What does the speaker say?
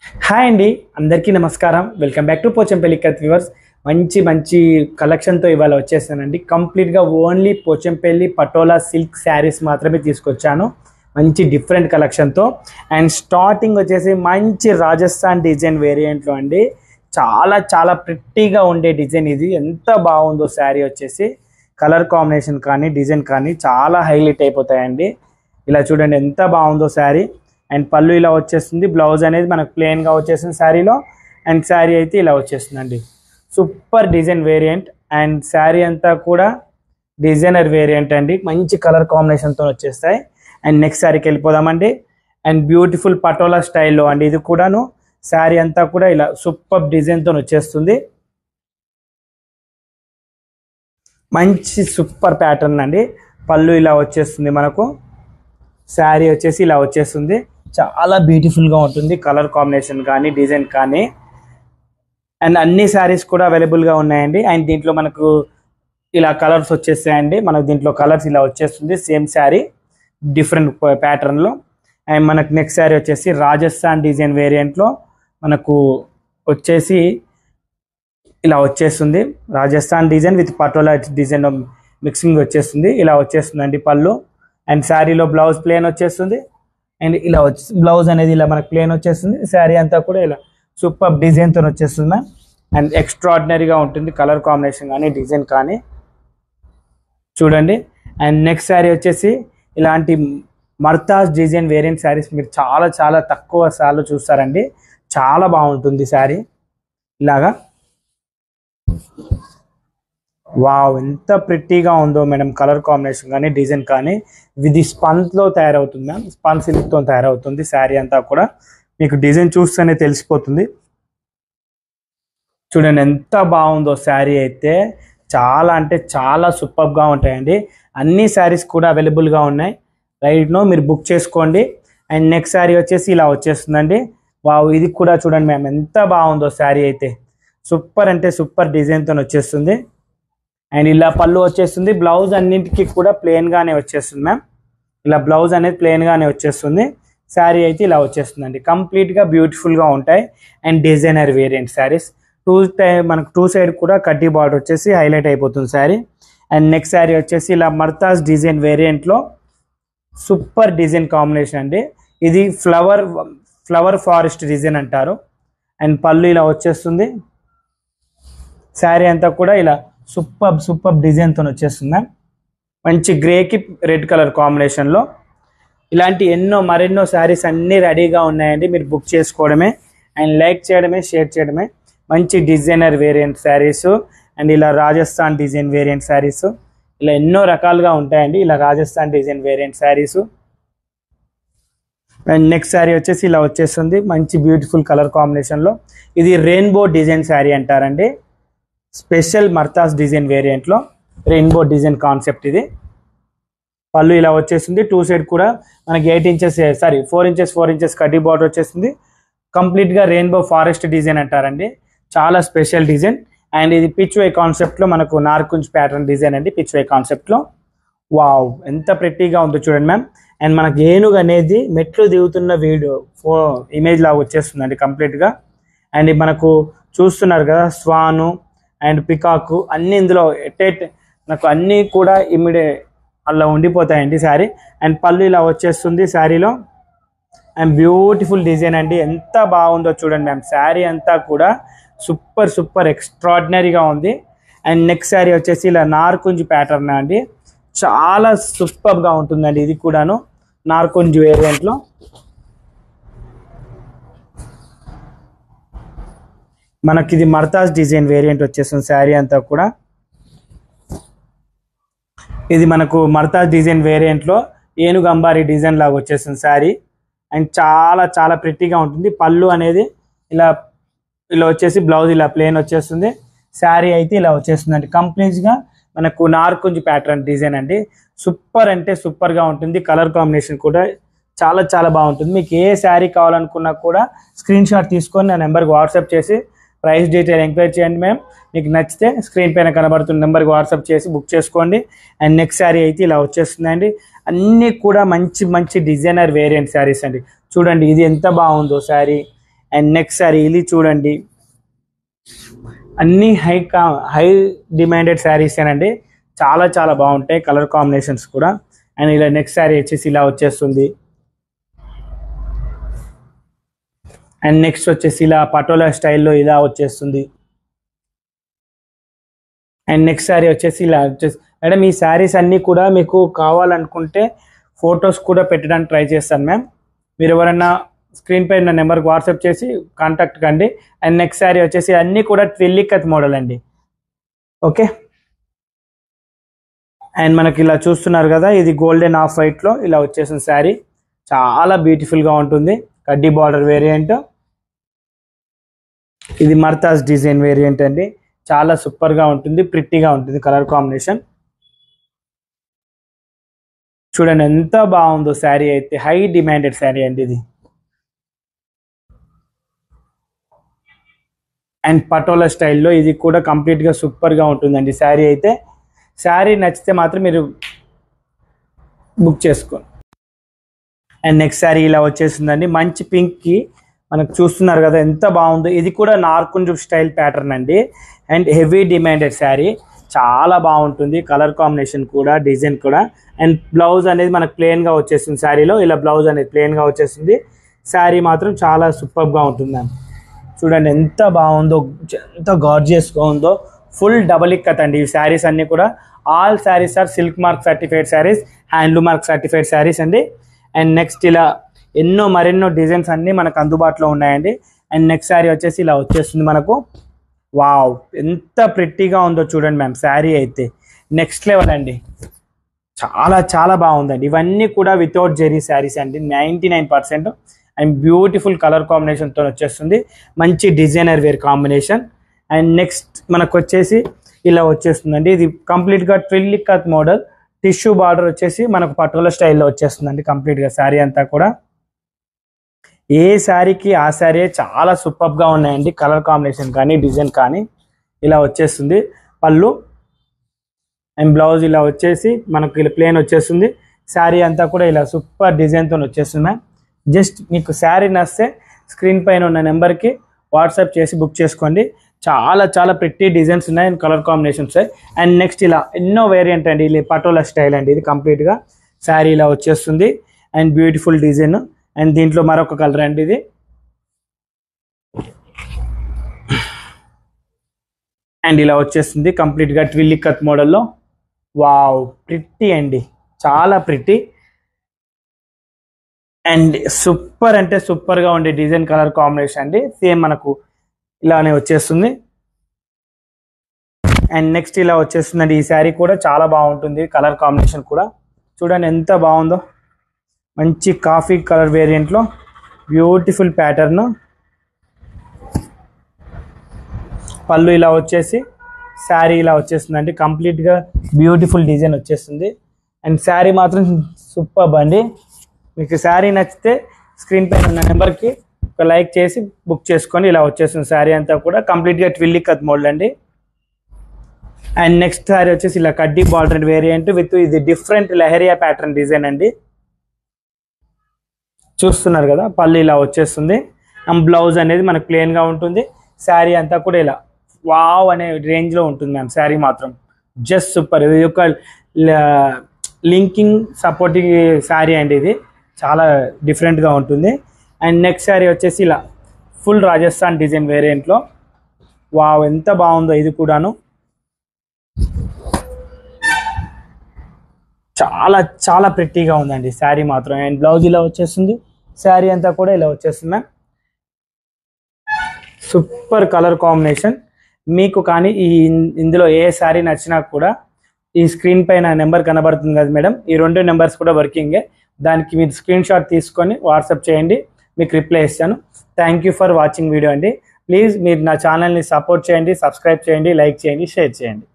Hi అండి, అందరికీ నమస్కారం. వెల్కమ్ బ్యాక్ టు పోచంపల్లి కత్ వ్యూవర్స్. మంచి మంచి కలెక్షన్తో ఇవాళ వచ్చేసానండి. కంప్లీట్గా ఓన్లీ పోచంపల్లి పటోలా సిల్క్ శారీస్ మాత్రమే తీసుకొచ్చాను, మంచి డిఫరెంట్ కలెక్షన్తో. అండ్ స్టార్టింగ్ వచ్చేసి మంచి రాజస్థాన్ డిజైన్ వేరియంట్లో అండి. చాలా చాలా ప్రిట్టీగా ఉండే డిజైన్ ఇది. ఎంత బాగుందో శారీ వచ్చేసి, కలర్ కాంబినేషన్ కానీ డిజైన్ కానీ చాలా హైలైట్ అయిపోతాయండి. ఇలా చూడండి ఎంత బాగుందో శారీ. అండ్ పళ్ళు ఇలా వచ్చేస్తుంది, బ్లౌజ్ అనేది మనకు ప్లెయిన్గా వచ్చేసింది శారీలో. అండ్ శారీ అయితే ఇలా వచ్చేస్తుందండి. Super design variant. And sari అంతా కూడా డిజైనర్ వేరియంట్ అండి, మంచి కలర్ కాంబినేషన్తో వచ్చేస్తాయి. అండ్ నెక్స్ట్ శారీకి వెళ్ళిపోదామండి. అండ్ బ్యూటిఫుల్ పటోలా స్టైల్లో అండి ఇది కూడాను. శారీ అంతా కూడా ఇలా సూపర్ డిజైన్తో వచ్చేస్తుంది. మంచి సూపర్ ప్యాటర్న్ అండి. పళ్ళు ఇలా వచ్చేస్తుంది మనకు, శారీ వచ్చేసి ఇలా వచ్చేస్తుంది. చాలా బ్యూటిఫుల్గా ఉంటుంది, కలర్ కాంబినేషన్ కానీ డిజైన్ కానీ. అండ్ అన్ని శారీస్ కూడా అవైలబుల్గా ఉన్నాయండి. అండ్ దీంట్లో మనకు ఇలా కలర్స్ వచ్చేస్తాయండి. మనకు దీంట్లో కలర్స్ ఇలా వచ్చేస్తుంది, సేమ్ శారీ డిఫరెంట్ ప్యాటర్న్లో. అండ్ మనకు నెక్స్ట్ శారీ వచ్చేసి రాజస్థాన్ డిజైన్ వేరియంట్లో మనకు వచ్చేసి ఇలా వచ్చేస్తుంది. Rajasthan design with patola design mixing వచ్చేస్తుంది. ఇలా వచ్చేస్తుందండి పళ్ళు. అండ్ శారీలో బ్లౌజ్ ప్లేన్ వచ్చేస్తుంది. అండ్ ఇలా బ్లౌజ్ అనేది ఇలా మనకు ప్లేన్ వచ్చేస్తుంది. శారీ అంతా కూడా ఇలా సూపర్ డిజైన్తో వచ్చేస్తుంది. అండ్ ఎక్స్ట్రాడినరీగా ఉంటుంది కలర్ కాంబినేషన్ కానీ డిజైన్ కానీ, చూడండి. అండ్ నెక్స్ట్ శారీ వచ్చేసి ఇలాంటి మర్తాజ్ డిజైన్ వేరియంట్ శారీస్ మీరు చాలా చాలా తక్కువ సార్లు చూస్తారండి. చాలా బాగుంటుంది శారీ ఇలాగా. వావ్, ఎంత ప్రిట్టీగా ఉందో మేడం, కలర్ కాంబినేషన్ కానీ డిజైన్ కానీ. ఇది స్పన్స్లో తయారవుతుంది మ్యామ్, స్పన్ సిల్క్తో తయారవుతుంది శారీ అంతా కూడా. మీకు డిజైన్ చూస్తేనే తెలిసిపోతుంది. చూడండి ఎంత బాగుందో శారీ అయితే. చాలా అంటే చాలా సూపర్గా ఉంటాయండి. అన్ని శారీస్ కూడా అవైలబుల్గా ఉన్నాయి. రైట్నో మీరు బుక్ చేసుకోండి. అండ్ నెక్స్ట్ శారీ వచ్చేసి ఇలా వచ్చేస్తుందండి. వావ్, ఇది కూడా చూడండి మ్యామ్ ఎంత బాగుందో శారీ అయితే. సూపర్ అంటే సూపర్ డిజైన్తో వచ్చేస్తుంది. అండ్ ఇలా పళ్ళు వచ్చేస్తుంది. బ్లౌజ్ అన్నింటికి కూడా ప్లెయిన్గానే వచ్చేస్తుంది మ్యామ్. ఇలా బ్లౌజ్ అనేది ప్లెయిన్గానే వచ్చేస్తుంది. శారీ అయితే ఇలా వచ్చేస్తుందండి. కంప్లీట్గా బ్యూటిఫుల్గా ఉంటాయి. And designer variant saris. మనకు టూ సైడ్ కూడా కడ్డీ బార్డర్ వచ్చేసి హైలైట్ అయిపోతుంది శారీ. అండ్ నెక్స్ట్ శారీ వచ్చేసి ఇలా మర్తాజ్ డిజైన్ వేరియంట్లో సూపర్ డిజైన్ కాంబినేషన్ అండి. ఇది ఫ్లవర్ ఫారెస్ట్ డిజైన్ అంటారు. అండ్ పళ్ళు ఇలా వచ్చేస్తుంది. శారీ అంతా కూడా ఇలా సూపర్ డిజైన్తో వచ్చేస్తుంది. మంచి గ్రేకి రెడ్ కలర్ కాంబినేషన్లో. ఇలాంటి మరెన్నో శారీస్ అన్నీ రెడీగా ఉన్నాయండి. మీరు బుక్ చేసుకోవడమే అండ్ లైక్ చేయడమే, షేర్ చేయడమే. మంచి డిజైనర్ వేరియంట్ శారీస్. అండ్ ఇలా రాజస్థాన్ డిజైన్ వేరియంట్ శారీస్ ఇలా ఎన్నో రకాలుగా ఉంటాయండి. ఇలా Rajasthan design variant saris. And next sari వచ్చేసి ఇలా వచ్చేస్తుంది, మంచి బ్యూటిఫుల్ కలర్ కాంబినేషన్లో. ఇది రెయిన్బో డిజైన్ శారీ అంటారండి. స్పెషల్ మర్తాజ్ డిజైన్ వేరియంట్లో రెయిన్బో డిజైన్ కాన్సెప్ట్ ఇది. పళ్ళు ఇలా వచ్చేస్తుంది. టూ సైడ్ కూడా మనకి 4 ఇంచెస్ కడ్డీ బార్డర్ వచ్చేస్తుంది. కంప్లీట్గా రెయిన్బో ఫారెస్ట్ డిజైన్ అంటారండి. చాలా స్పెషల్ డిజైన్. అండ్ ఇది పిచ్ వై కాన్సెప్ట్లో మనకు నార్కుంజ్ ప్యాటర్న్ డిజైన్ అండి, పిచ్ వై కాన్సెప్ట్లో. వావ్, ఎంత ప్రెట్టీగా ఉందో చూడండి మ్యామ్. అండ్ మనకి ఏనుగు అనేది మెట్లు దిగుతున్న ఇమేజ్ లాగా వచ్చేస్తుందండి కంప్లీట్గా. అండ్ మనకు చూస్తున్నారు కదా, స్వాను అండ్ పికాకు అన్నీ ఇందులో నాకు అన్నీ కూడా అలా ఉండిపోతాయండి శారీ. అండ్ పళ్ళు ఇలా వచ్చేస్తుంది శారీలో. అండ్ బ్యూటిఫుల్ డిజైన్ అండి, ఎంత బాగుందో చూడండి మ్యామ్. శారీ అంతా కూడా సూపర్ ఎక్స్ట్రాడినరీగా ఉంది. అండ్ నెక్స్ట్ శారీ వచ్చేసి ఇలా నార్కుంజ్ ప్యాటర్న్ అండి. చాలా సూపర్గా ఉంటుందండి ఇది కూడాను, నార్కుంజ్ వేరియంట్లో. మనకి ఇది మర్తాజ్ డిజైన్ వేరియంట్ వచ్చేస్తుంది శారీ అంతా కూడా. ఇది మనకు మర్తాజ్ డిజైన్ వేరియంట్లో ఏనుగు అంబారీ డిజైన్ లాగా వచ్చేస్తుంది శారీ. అండ్ చాలా చాలా ప్రిట్టీగా ఉంటుంది. పళ్ళు అనేది ఇలా వచ్చేసి బ్లౌజ్ ఇలా ప్లెయిన్ వచ్చేస్తుంది. శారీ అయితే ఇలా వచ్చేస్తుందండి. కంప్లీట్గా మనకు నార్కుంజ్ ప్యాటర్న్ డిజైన్ అండి. సూపర్ అంటే సూపర్గా ఉంటుంది. కలర్ కాంబినేషన్ కూడా చాలా చాలా బాగుంటుంది. మీకు ఏ శారీ కావాలనుకున్నా కూడా స్క్రీన్ షాట్ తీసుకొని నా నెంబర్కి వాట్సాప్ చేసి ప్రైస్ డీటెయిల్ ఎంక్వైరీ చేయండి మ్యామ్. మీకు నచ్చితే స్క్రీన్ పైన కనబడుతున్న నెంబర్కి వాట్సాప్ చేసి బుక్ చేసుకోండి. అండ్ నెక్స్ట్ శారీ అయితే ఇలా వచ్చేస్తుందండి. అన్నీ కూడా మంచి మంచి డిజైనర్ వేరియంట్ శారీస్ అండి. చూడండి ఇది ఎంత బాగుందో శారీ. అండ్ నెక్స్ట్ సారీ ఇది చూడండి, అన్ని హై డిమాండెడ్ శారీస్ ఏనండి, చాలా చాలా బాగుంటాయి కలర్ కాంబినేషన్స్ కూడా. అండ్ ఇలా నెక్స్ట్ శారీ వచ్చేసి ఇలా వచ్చేస్తుంది. అండ్ నెక్స్ట్ వచ్చేసి ఇలా పటోలా స్టైల్లో ఇలా వచ్చేస్తుంది. అండ్ నెక్స్ట్ శారీ వచ్చేసి ఇలా వచ్చేసి, మేడం ఈ శారీస్ అన్నీ కూడా మీకు కావాలనుకుంటే ఫొటోస్ కూడా పెట్టడానికి ట్రై చేస్తాను మ్యామ్. మీరు ఎవరైనా స్క్రీన్ పై నా నెంబర్కి వాట్సాప్ చేసి కాంటాక్ట్ కండి. అండ్ నెక్స్ట్ శారీ వచ్చేసి అన్నీ కూడా ట్విల్లికత్ మోడల్ అండి. ఓకే, అండ్ మనకి ఇలా చూస్తున్నారు కదా, ఇది గోల్డెన్ ఆఫ్ వైట్లో ఇలా వచ్చేసిన శారీ చాలా బ్యూటిఫుల్గా ఉంటుంది. కడ్డీ బార్డర్ వేరియంట్, ఇది మర్తాస్ డిజైన్ వేరియంట్ అండి. చాలా సూపర్గా ఉంటుంది, ప్రిట్టీగా ఉంటుంది కలర్ కాంబినేషన్. చూడండి ఎంత బాగుందో శారీ అయితే, హై డిమాండెడ్ శారీ అండి ఇది. అండ్ పటోలా స్టైల్లో ఇది కూడా కంప్లీట్గా సూపర్గా ఉంటుందండి శారీ అయితే. శారీ నచ్చితే మాత్రం మీరు బుక్ చేసుకోండి. అండ్ నెక్స్ట్ శారీ ఇలా వచ్చేసిందండి, మంచి పింక్కి మనకు చూస్తున్నారు కదా ఎంత బాగుందో. ఇది కూడా నార్కుంజు స్టైల్ ప్యాటర్న్ అండి, అండ్ హెవీ డిమాండెడ్ శారీ, చాలా బాగుంటుంది కలర్ కాంబినేషన్ కూడా, డిజైన్ కూడా. అండ్ బ్లౌజ్ అనేది మనకు ప్లెయిన్గా వచ్చేస్తుంది శారీలో, ఇలా బ్లౌజ్ అనేది ప్లెయిన్గా వచ్చేస్తుంది. శారీ మాత్రం చాలా సూపర్గా ఉంటుంది. చూడండి ఎంత బాగుందో, ఎంత గార్జియస్గా ఉందో. ఫుల్ డబల్ ఇక్కత్ అండి ఈ శారీస్ అన్నీ కూడా. All saris are silk mark certified saris, handloom mark certified saris అండి. అండ్ నెక్స్ట్ ఇలా మరెన్నో డిజైన్స్ అన్నీ మనకు అందుబాటులో ఉన్నాయండి. అండ్ నెక్స్ట్ శారీ వచ్చేసి ఇలా వచ్చేస్తుంది మనకు. వావ్, ఎంత ప్రిట్టీగా ఉందో చూడండి మ్యామ్ శారీ అయితే, నెక్స్ట్ లెవెల్ అండి, చాలా చాలా బాగుందండి. ఇవన్నీ కూడా వితౌట్ జెరీ శారీస్ అండి, 99%. అండ్ బ్యూటిఫుల్ కలర్ కాంబినేషన్తో వచ్చేస్తుంది, మంచి designer wear combination. And next మనకు వచ్చేసి ఇలా వచ్చేస్తుందండి, ఇది కంప్లీట్గా ట్విల్లికత్ మోడల్, టిష్యూ బార్డర్ వచ్చేసి మనకు పటోలా స్టైల్లో వచ్చేస్తుందండి కంప్లీట్గా శారీ అంతా కూడా. ఏ శారీకి ఆ శారీ చాలా సూపర్గా ఉన్నాయండి, కలర్ కాంబినేషన్ కానీ డిజైన్ కానీ. ఇలా వచ్చేస్తుంది పళ్ళు, అండ్ బ్లౌజ్ ఇలా వచ్చేసి మనకు ఇలా ప్లెయిన్ వచ్చేస్తుంది. శారీ అంతా కూడా ఇలా సూపర్ డిజైన్తో వచ్చేస్తుంది మ్యామ్. జస్ట్ మీకు శారీ నచ్చితే స్క్రీన్ పైన ఉన్న నెంబర్కి వాట్సాప్ చేసి బుక్ చేసుకోండి. చాలా చాలా ప్రిట్టి డిజైన్స్ ఉన్నాయి and colour combinations. And next ఇలా ఎన్నో వేరియంట్ అండి, ఇది పటోలా స్టైల్ అండి, ఇది కంప్లీట్గా శారీ ఇలా వచ్చేస్తుంది. అండ్ బ్యూటిఫుల్ డిజైన్, అండ్ దీంట్లో మరొక కలర్ అండి ఇది. అండ్ ఇలా వచ్చేస్తుంది కంప్లీట్గా ట్విల్లికత్ మోడల్లో. వావ్, ప్రిట్టి అండి, చాలా ప్రిట్టి అండ్ సూపర్ అంటే సూపర్గా ఉండే డిజైన్ కలర్ కాంబినేషన్ అండి. సేమ్ మనకు ఇలానే వచ్చేస్తుంది. అండ్ నెక్స్ట్ ఇలా వచ్చేస్తుందండి, ఈ శారీ కూడా చాలా బాగుంటుంది కలర్ కాంబినేషన్ కూడా. చూడండి ఎంత బాగుందో, మంచి కాఫీ కలర్ వేరియంట్లో బ్యూటిఫుల్ ప్యాటర్న్. పళ్ళు ఇలా వచ్చేసి శారీ ఇలా వచ్చేస్తుందండి, కంప్లీట్గా బ్యూటిఫుల్ డిజైన్ వచ్చేస్తుంది. అండ్ శారీ మాత్రం సూపర్ అండి. మీకు శారీ నచ్చితే స్క్రీన్ పైన ఉన్న నెంబర్కి ఒక లైక్ చేసి బుక్ చేసుకొని ఇలా వచ్చేస్తుంది శారీ అంతా కూడా కంప్లీట్గా ట్విల్లికత్ మోడల్ అండి. అండ్ నెక్స్ట్ శారీ వచ్చేసి ఇలా కడ్డీ బార్డర్ వేరియంట్ విత్ ఇది డిఫరెంట్ లెహరియా ప్యాటర్న్ డిజైన్ అండి. చూస్తున్నారు కదా, పళ్ళు ఇలా వచ్చేస్తుంది. అండ్ బ్లౌజ్ అనేది మనకు ప్లెయిన్గా ఉంటుంది. శారీ అంతా కూడా ఇలా వావ్ అనే రేంజ్లో ఉంటుంది మ్యామ్. శారీ మాత్రం జస్ట్ సూపర్. ఇది ఒక లింకింగ్ సపోర్టింగ్ శారీ అండి, ఇది చాలా డిఫరెంట్గా ఉంటుంది. అండ్ నెక్స్ట్ శారీ వచ్చేసి ఇలా ఫుల్ రాజస్థాన్ డిజైన్ వేరియంట్లో. వావ్, ఎంత బాగుందో ఇది కూడాను, చాలా చాలా ప్రిట్టీగా ఉందండి శారీ మాత్రం. అండ్ బ్లౌజ్ ఇలా వచ్చేస్తుంది, శారీ అంతా కూడా ఇలా వచ్చేస్తుంది మ్యామ్. Super colour combination. మీకు కానీ ఇందులో ఏ శారీ నచ్చినా కూడా ఈ స్క్రీన్ పైన నెంబర్ కనబడుతుంది కదా మేడం, ఈ 2 నెంబర్స్ కూడా వర్కింగే. దానికి మీరు స్క్రీన్ షాట్ తీసుకొని వాట్సాప్ చేయండి, మీకు రిప్లై ఇస్తాను. Thank you for watching video అండి. ప్లీజ్ మీరు నా ఛానల్ని సపోర్ట్ చేయండి, సబ్స్క్రైబ్ చేయండి, లైక్ చేయండి, షేర్ చేయండి.